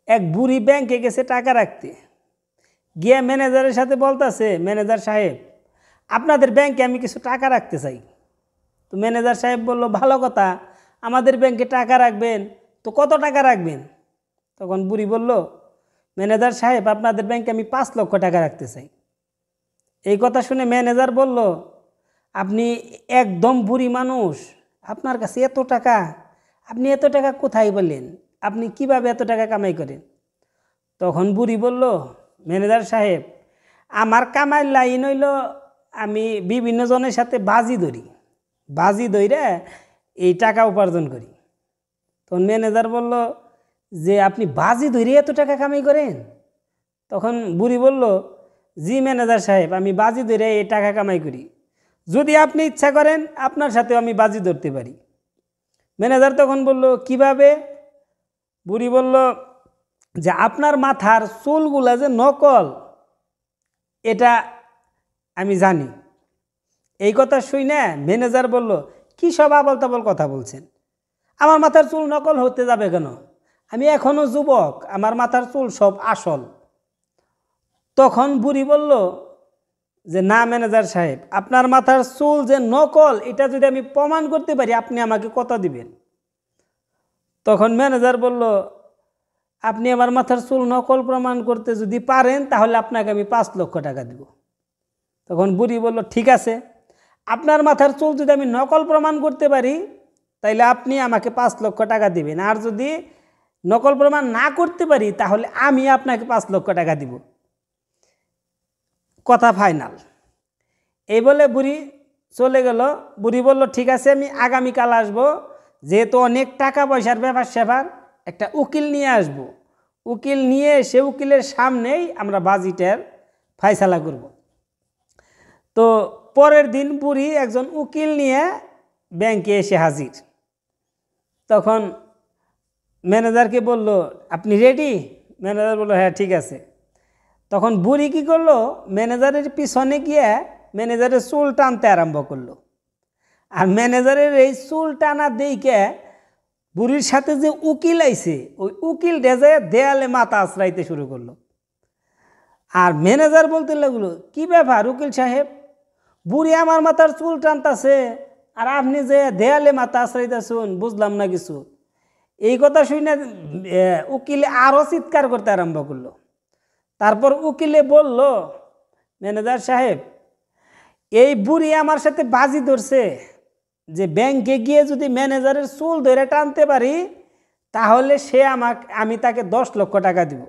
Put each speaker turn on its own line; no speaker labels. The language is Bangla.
এক বুড়ি ব্যাংকে গেছে টাকা রাখতে, গিয়ে ম্যানেজারের সাথে বলতেছে, ম্যানেজার সাহেব আপনাদের ব্যাংকে আমি কিছু টাকা রাখতে চাই। তো ম্যানেজার সাহেব বলল, ভালো কথা, আমাদের ব্যাংকে টাকা রাখবেন তো কত টাকা রাখবেন? তখন বুড়ি বলল, ম্যানেজার সাহেব আপনাদের ব্যাংকে আমি 5 লক্ষ টাকা রাখতে চাই। এই কথা শুনে ম্যানেজার বলল, আপনি একদম বুড়ি মানুষ, আপনার কাছে এত টাকা, আপনি এত টাকা কোথায় পেলেন? আপনি কিভাবে এত টাকা কামাই করেন? তখন বুড়ি বলল, ম্যানেজার সাহেব আমার কামাইয়ের লাইন হইল আমি বিভিন্ন জনের সাথে বাজি ধরি, বাজি ধরে এই টাকা উপার্জন করি। তখন ম্যানেজার বলল যে আপনি বাজি ধরে এত টাকা কামাই করেন? তখন বুড়ি বলল, জি ম্যানেজার সাহেব, আমি বাজি ধরে এই টাকা কামাই করি, যদি আপনি ইচ্ছা করেন আপনার সাথে আমি বাজি ধরতে পারি। ম্যানেজার তখন বলল, কিভাবে? বুড়ি বলল যে আপনার মাথার চুলগুলা যে নকল এটা আমি জানি। এই কথা শুনে ম্যানেজার বলল, কী সব আবল তাবল কথা বলছেন? আমার মাথার চুল নকল হতে যাবে কেন? আমি এখনও যুবক, আমার মাথার চুল সব আসল। তখন বুড়ি বলল যে না ম্যানেজার সাহেব, আপনার মাথার চুল যে নকল এটা যদি আমি প্রমাণ করতে পারি আপনি আমাকে কত দিবেন? তখন ম্যানেজার বলল, আপনি আমার মাথার চুল নকল প্রমাণ করতে যদি পারেন তাহলে আপনাকে আমি 5 লক্ষ টাকা দেব। তখন বুড়ি বলল, ঠিক আছে, আপনার মাথার চুল যদি আমি নকল প্রমাণ করতে পারি তাইলে আপনি আমাকে 5 লক্ষ টাকা দিবেন, আর যদি নকল প্রমাণ না করতে পারি তাহলে আমি আপনাকে 5 লক্ষ টাকা দিব, কথা ফাইনাল। এই বলে বুড়ি চলে গেল। বুড়ি বলল, ঠিক আছে, আমি আগামীকাল আসবো, যেহেতু অনেক টাকা পয়সার ব্যাপার স্যাপার, একটা উকিল নিয়ে আসব, উকিল নিয়ে এসে উকিলের সামনেই আমরা বাজিটার ফায়সালা করব। তো পরের দিন বুড়ি একজন উকিল নিয়ে ব্যাংকে এসে হাজির। তখন ম্যানেজারকে বলল, আপনি রেডি? ম্যানেজার বলল, হ্যাঁ ঠিক আছে। তখন বুড়ি কী করলো, ম্যানেজারের পিছনে গিয়ে ম্যানেজারের চুল টানতে আরম্ভ করলো। আর ম্যানেজারের এই চুল টানা দেখে বুড়ির সাথে যে উকিল আইছে ওই উকিল ডেজে দেয়ালে মাথা আশ্রাইতে শুরু করলো। আর ম্যানেজার বলতে লাগলো, কি ব্যাপার উকিল সাহেব, বুড়ি আমার মাথার চুল টানতেছে আর আপনি যে দেয়ালে মাথা আশ্রাইতেছেন, বুঝলাম না কিছু। এই কথা শুনে উকিলে আরও চিৎকার করতে আরম্ভ করলো। তারপর উকিলে বলল, ম্যানেজার সাহেব, এই বুড়ি আমার সাথে বাজি ধরছে যে ব্যাংকে গিয়ে যদি ম্যানেজারের চুল ধরে টানতে পারি তাহলে আমি তাকে 10 লক্ষ টাকা দিব।